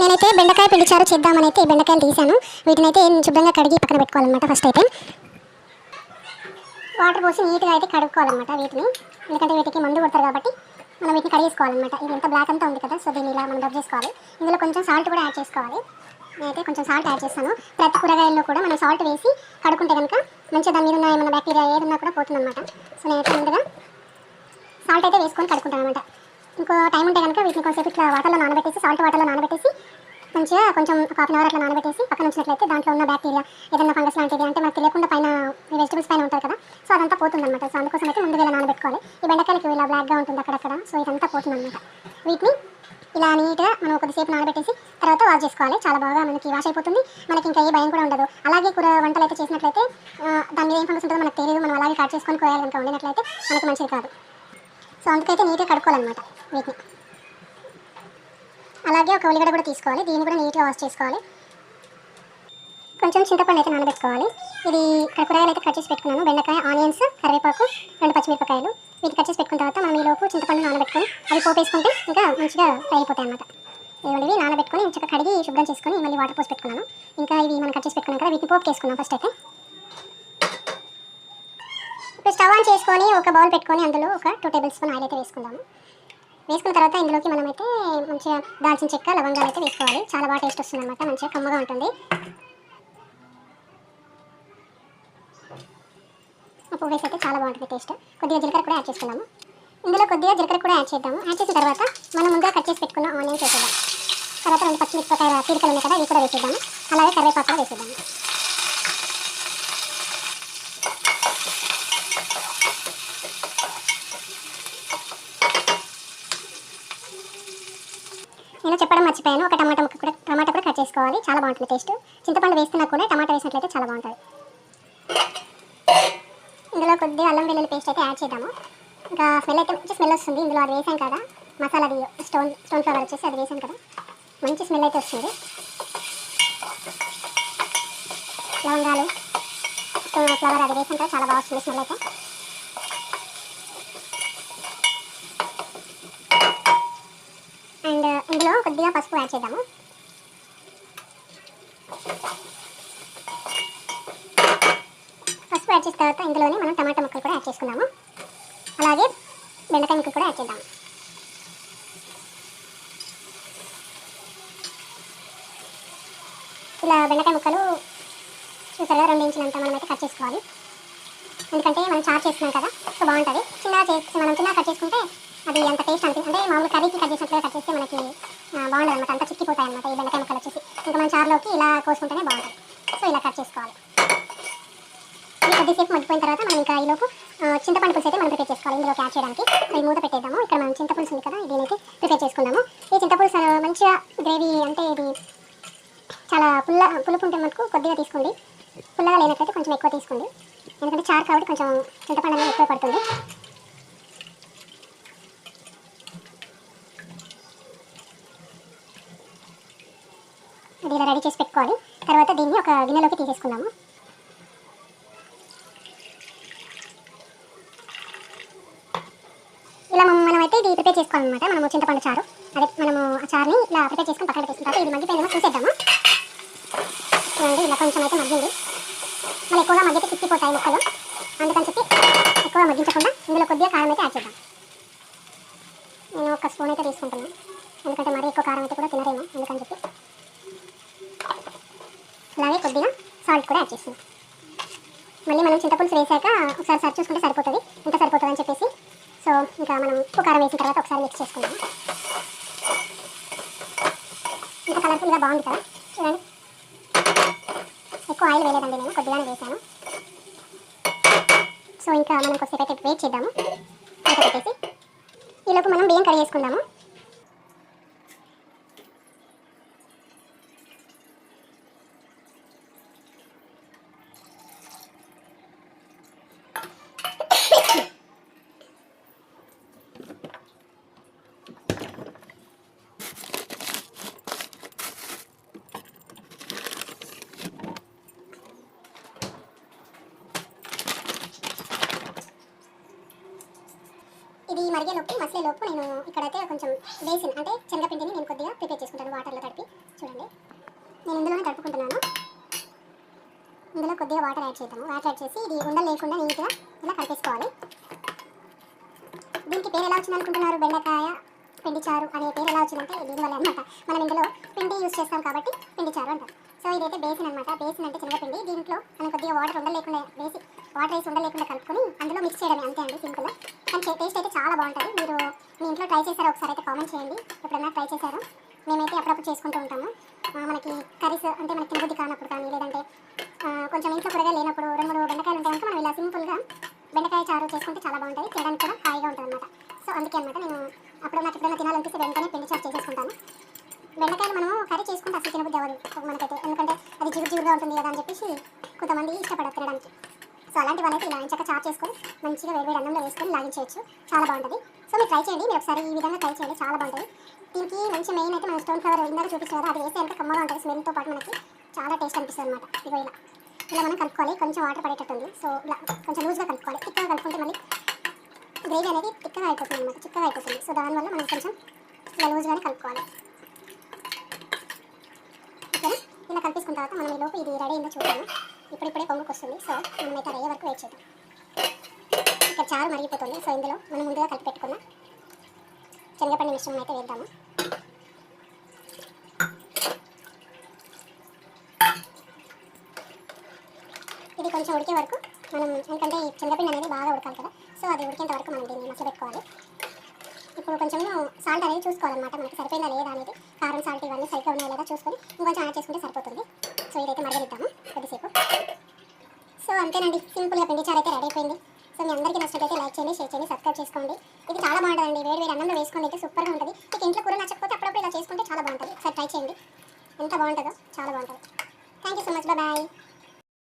నేనైతే బెండకాయ పిండి చారు చేద్దామని అయితే ఈ బెండకాయలు తీసాను. వీటిని అయితే శుభ్రంగా కడిగి పక్కన పెట్టుకోవాలన్నమాట. ఫస్ట్ అయితే వాటర్ పోసి నీట్గా అయితే కడుక్కోవాలన్నమాట వీటిని. ఎందుకంటే వీటికి మందు కొడతారు కాబట్టి మనం వీటిని కడిగేసుకోవాలన్నమాట. ఇది ఎంత బ్లాక్ అంతా ఉంది కదా, సో దీన్ని ఇలా మనం రబ్ చేసుకోవాలి. ఇందులో కొంచెం సాల్ట్ కూడా యాడ్ చేసుకోవాలి. నేనైతే కొంచెం సాల్ట్ యాడ్ చేస్తాను. ప్రతి కూరగాయల్లో కూడా మనం సాల్ట్ వేసి కడుక్కుంటే కనుక మంచిగా దాని మీద ఉన్న ఏమైనా బ్యాక్టీరియా ఏదన్నా కూడా పోతుందన్నమాట. సో నేనైతే ముందుగా సాల్ట్ అయితే వేసుకొని కడుక్కుంటాను అనమాట. ఇంకో టైం ఉంటే కనుక వీటిని కొంచెం ఇట్లా వాటర్లో నానబెట్టేసి, సాల్ట్ వాటర్లో నానబెట్టేసి మంచిగా కొంచెం ఒక హాఫ్ అన్ అవర్ అట్లా నానబెట్టేసి పక్కన ఉంచినట్లయితే దాంట్లో ఉన్న బ్యాక్టీరియా ఏదైనా ఫంగస్ లాంటిది అంటే మనకు తెలియకుండా పైన వెజిటబుల్స్ పైన ఉంటుంది కదా, సో అదంతా పోతుందన్నమాట. సో అందుకోసం అయితే ముందుగా ఇలా నానబెట్టుకోవాలి. ఈ బెండకాయలకి ఇలా బ్లాక్గా ఉంటుంది అక్కడక్కడ, సో ఇదంతా పోతుందన్నమాట. వీటిని ఇలా నీట్గా మనం కొద్దిసేపు నానబెట్టేసి తర్వాత వాష్ చేసుకోవాలి. చాలా బాగా మనకి వాష్ అయిపోతుంది. మనకి ఇంకా ఏ భయం కూడా ఉండదు. అలాగే కూర వంటలు అయితే చేసినట్లయితే దాని మీద ఏం ఫంగస్ ఉంటుందో మనకు తెలియదు. మనం అలాగే కట్ చేసుకొని కూరగాయలు కనుక వండినట్లయితే మనకి మంచిది కాదు. సో అందుకైతే నీట్గా కడుక్కోవాలన్నమాట వీటిని. అలాగే ఒక ఉల్లిగడ్డ కూడా తీసుకోవాలి. దీన్ని కూడా నీట్గా వాష్ చేసుకోవాలి. కొంచెం చింతపండు అయితే నానబెట్టుకోవాలి. ఇది ఇక్కడ కూరగాయలు అయితే కట్ చేసి పెట్టుకున్నాను. బెండకాయ, ఆనియన్స్, కరివేపాకు, 2 పచ్చిమిరపకాయలు. వీటి కట్ చేసి పెట్టుకున్న తర్వాత మనం ఈలోపు చింతపండు నానబెట్టుకొని అవి పోపేసుకుంటే ఇంకా మంచిగా ఫ్రై అయిపోతాయి అన్నమాట. ఇవి నానబెట్టుకొని చక్కగా కడిగి శుభ్రం చేసుకొని మళ్ళీ వాటర్ పోసి పెట్టుకున్నాను. ఇంకా ఇవి మనం కట్ చేసి పెట్టుకున్నాం కదా, వీటిని పోపు వేసుకున్నాం ఫస్ట్ అయితే. ఇప్పుడు స్టవ్ ఆన్ చేసుకొని ఒక బౌల్ పెట్టుకొని అందులో ఒక 2 టేబుల్ స్పూన్ ఆయిల్ అయితే వేసుకుందాము. వేసుకున్న తర్వాత ఇందులోకి మనమైతే మంచిగా దాల్చిన చెక్క, లవంగాలు అయితే వేసుకోవాలి. చాలా బాగా టేస్ట్ వస్తుంది అనమాట, మంచిగా కమ్మగా ఉంటుంది. ఉప్పు వేసి అయితే చాలా బాగుంటుంది టేస్ట్. కొద్దిగా జీలకర్ర కూడా యాడ్ చేసుకున్నాము. ఇందులో కొద్దిగా జీలకర్ర కూడా యాడ్ చేద్దాము. యాడ్ చేసిన తర్వాత మనం ముందుగా కట్ చేసి పెట్టుకున్న ఆనియన్స్ వేసేద్దాం. తర్వాత 2 పచ్చిమిరపకాయల చీలికలు ఉన్నాయి కదా, ఇవి కూడా వేసేద్దాము. అలాగే కరివేపాకు కూడా వేసేద్దాము. నేను చెప్పడం మర్చిపోయాను, ఒక టమాటా కూడా కట్ చేసుకోవాలి. చాలా బాగుంటుంది టేస్ట్. చింతపండు వేస్తున్నా కూడా టమాటా వేసినట్లయితే చాలా బాగుంటుంది. ఇందులో కొద్దిగా అల్లం వెల్లుల్లి పేస్ట్ అయితే యాడ్ చేద్దాము. ఇంకా స్మెల్ అయితే మంచి స్మెల్ వస్తుంది. ఇందులో అది వేసాం కదా, మసాలాది స్టోన్ ఫ్లవర్ వచ్చేసి అది వేసాం కదా, మంచి స్మెల్ అయితే వస్తుంది. లవంగాలు, స్టోన్ ఫ్లవర్ అది వేసాం కదా, చాలా బాగా వస్తుంది స్మెల్ అయితే. అండ్ ఇందులో కొద్దిగా పసుపు యాడ్ చేద్దాము. పసుపు యాడ్ చేసిన తర్వాత ఇందులోనే మనం టమాటా ముక్కలు కూడా యాడ్ చేసుకుందాము. అలాగే బెండకాయ ముక్కలు కూడా యాడ్ చేద్దాం. ఇలా బెండకాయ ముక్కలు చూసారా 2 ఇంచులంతా మనం అయితే కట్ చేసుకోవాలి. ఎందుకంటే మనం చారు చేస్తున్నాం కదా, సో బాగుంటుంది. మనం చిన్నగా కట్ చేసుకుంటే అది అంత టేస్ట్ అనిపిస్తుంది. అంటే మామూలు కర్రీకి కట్ చేసినట్లుగా కట్ చేస్తే మనకి బాగుండదు అనమాట, అంతా చిక్కిపోతాయి అనమాట ఈ బెండకాయ ముక్కలు వచ్చేసి. ఇంకా మన చారులోకి ఇలా కోసుకుంటేనే బాగుంటుంది. సో ఇలా కట్ చేసుకోవాలి. ఇది కొద్దిసేపు మగ్గిపోయిన తర్వాత మనం ఇంకా ఈలోపు చింతపండు పులుసు అయితే మనం ప్రిపేర్ చేసుకోవాలి ఇందులోకి యాడ్ చేయడానికి. సో ఈ మూత పెట్టేద్దాము. ఇక్కడ మనం చింతపులుసు ఉంది కదా, దీనైతే ప్రిపేర్ చేసుకుందాము. ఈ చింతపులుసు మంచిగా గ్రేవీ అంటే ఇది చాలా పులుపు ఉంటే మనకు కొద్దిగా తీసుకోండి. పుల్లగా లేనట్లయితే కొంచెం ఎక్కువ తీసుకోండి. ఎందుకంటే చారు కాబట్టి కొంచెం చింతపండు అనేది ఎక్కువ పడుతుంది. ఇది ఇలా రెడీ చేసి పెట్టుకోవాలి. తర్వాత దీన్ని ఒక గిన్నెలోకి తీసేసుకుందాము. ఇలా మనమైతే ఇది ప్రిపేర్ చేసుకోవాలన్నమాట. మనము చింతపండు చారు, అదే మనము ఆ చారుని ఇలా ప్రిపేర్ చేసుకుని పక్కన పెట్టేసిన తర్వాత ఇది మగ్గిపోయిందేమో చూసేద్దాము. చూడండి ఇలా కొంచెం అయితే మగ్గింది. మళ్ళీ ఎక్కువగా మగ్గితే చిక్కిపోతాయి ముక్కలు, అందుకని చెప్పి ఎక్కువ మగ్గించకుండా ఇందులో కొద్దిగా కారం అయితే యాడ్ చేద్దాం. నేను ఒక స్పూన్ అయితే తీసుకుంటున్నాను, ఎందుకంటే మరీ ఎక్కువ కారం అయితే కూడా తినరేమో అందుకని చెప్పి. అలాగే కొద్దిగా సాల్ట్ కూడా యాడ్ చేస్తాం. మళ్ళీ మనం చింతపులుసు వేసాక ఒకసారి సరి చూసుకుంటే సరిపోతుంది, ఇంకా సరిపోతుంది అని చెప్పేసి. సో ఇంకా మనం ఉప్పు కారం వేసిన తర్వాత ఒకసారి మిక్స్ చేసుకుందాం. ఇంకా కలర్ఫుల్గా బాగుంది కదా, చూడండి. ఎక్కువ ఆయిల్ వేయలేదండి, నేను కొద్దిగానే వేసాను. సో ఇంకా మనం కొద్దిసేపు అయితే వెయిట్ చేద్దాము. ఇంకా పెట్టేసి ఈలోపు మనం బియ్యం కడిగేసుకుందాము. ఇది మరిగేలోపు మసిలేలోపు నేను ఇక్కడైతే కొంచెం బేసిన్ అంటే శనగపిండిని నేను కొద్దిగా ప్రిపేర్ చేసుకుంటాను వాటర్లో తడిపి. చూడండి నేను ఇందులోనే తడుపుకుంటున్నాను. ఇందులో కొద్దిగా వాటర్ యాడ్ చేద్దాము. వాటర్ యాడ్ చేసి ఇది ఉండలు లేకుండా నీట్గా ఇలా కలిపేసుకోవాలి. దీనికి పేరు ఎలా వచ్చింది అనుకుంటున్నారు? బెండకాయ పిండి చారు అనే పేరు ఎలా వచ్చిందంటే దీనివల్ల అనమాట. మనం ఇందులో పిండి యూస్ చేస్తాం కాబట్టి పిండి చారు అంటారు. సో ఇదైతే బేసిన్ అనమాట. బేసిన్ అంటే శనగపిండి. దీంట్లో మనం కొద్దిగా వాటర్ ఉండలేకుండా వాటర్ వేసి ఉండలేకుండా కలుపుకొని అందులో మిక్స్ చేయడమే, అంతే అండి, సింపుల్. కానీ టేస్ట్ అయితే చాలా బాగుంటుంది. మీరు మీ ఇంట్లో ట్రై చేశారో ఒకసారి అయితే కామెంట్ చేయండి. ఎప్పుడైనా ట్రై చేశారో? మేమైతే అప్పుడప్పుడు చేసుకుంటూ ఉంటాము. మనకి కర్రీస్ అంటే మనకి తినబుద్ధి కానప్పుడు కానీ లేదంటే కొంచెం ఇంట్లో కూరగాయలు లేనప్పుడు 2-3 బెండకాయలు ఉంటాయి కనుక మనం ఇలా సింపుల్గా బెండకాయ చారు చేసుకుంటే చాలా బాగుంటుంది. తినడానికి కూడా హాయిగా ఉంటుంది అనమాట. సో అందుకే అనమాట నేను నాకు ఎప్పుడైనా తినాలనిపిస్తే వెంటనే పిండి చారు చేసేసుకుంటాను. బెండకాయలు మనం కర్రీ చేసుకుంటే అసలు తినబుద్ధి అవ్వదు మనకైతే, ఎందుకంటే అది జిగురుగా ఉంటుంది కదా అని చెప్పేసి కొంతమంది ఇష్టపడరు తినడానికి. సో అలాంటి వాళ్ళైతే ఇలా ఇంచక్క చారు చేసుకొని మంచిగా వేడి అన్నంలో వేసుకొని లాగించేయచ్చు, చాలా బాగుంటుంది. సో మీరు ట్రై చేయండి, మీరు ఒకసారి ఈ విధంగా ట్రై చేయండి, చాలా బాగుంటుంది. దీనికి మంచి మెయిన్ అయితే మనం స్టోన్ ఫ్లవర్ ఇందాక చూపించాం కదా, అది వేస్తే ఎంత కమ్మగా ఉంటుంది. స్మెల్తో పాటు మనకి చాలా టేస్ట్ అనిపిస్తుంది అనమాట. ఇగో ఇలా మనం కలుపుకోవాలి. కొంచెం వాటర్ పడేటట్టుంది. సో ఇలా కొంచెం లూజ్గా కలుపుకోవాలి. తిక్కగా కలుపుకుంటే మళ్ళీ గ్రేవీ అనేది తిక్కగా అయిపోతుంది అనమాట, చిక్కగా అయిపోతుంది. సో దానివల్ల మనం కొంచెం ఇలా లూజ్గానే కలుపుకోవాలి. ఓకేనా? ఇలా కలిపేసుకున్న తర్వాత మనం ఈ లోపు ఇది రెడీ అయిందో చూద్దాము. ఇప్పుడిప్పుడే పొంగుకు వస్తుంది. సో మనమైతే అయ్యే వరకు వెయిట్ చేద్దాం. ఇక్కడ చారు మరిగిపోతుంది. సో ఇందులో మనం ముందుగా కలిపి పెట్టుకున్న శనగపిండి మిశ్రమం అయితే వేద్దాము. ఇది కొంచెం ఉడికే వరకు మనం, ఎందుకంటే ఈ శనగపిండి అనేది బాగా ఉడకాలి కదా, సో అది ఉడికేంత వరకు మనం దీన్ని మసలుపెట్టుకోవాలి. ఇప్పుడు కొంచెం సాల్ట్ అనేది చూసుకోవాలన్నమాట, మనకి సరిపోయిందా లేదా అనేది. కారం, సాల్ట్ ఇవన్నీ సరిగ్గా ఉన్నాయా లేదా చూసుకొని ఇంకొంచెం యాడ్ చేసుకుంటే సరిపోతుంది. సో ఇదైతే మరగనిద్దాము కొద్దిసేపు. సో అంతేనండి, సింపుల్గా పిండి చారు అయితే రెడీ అయిపోయింది. సో మీ అందరికీ నచ్చినట్లయితే లైక్ చేయండి, షేర్ చేయండి, సబ్స్క్రైబ్ చేసుకోండి. ఇది చాలా బాగుంటుందండి, వేడి అన్నంలో వేసుకొని అయితే సూపర్గా ఉంటుంది. మీకు ఇంట్లో కూర నచ్చకపోతే అప్పుడప్పుడు ఇలా చేసుకుంటే చాలా బాగుంటుంది. ఒకసారి ట్రై చేయండి, ఎంత బాగుంటుందో, చాలా బాగుంటుంది. Thank you so much, bye.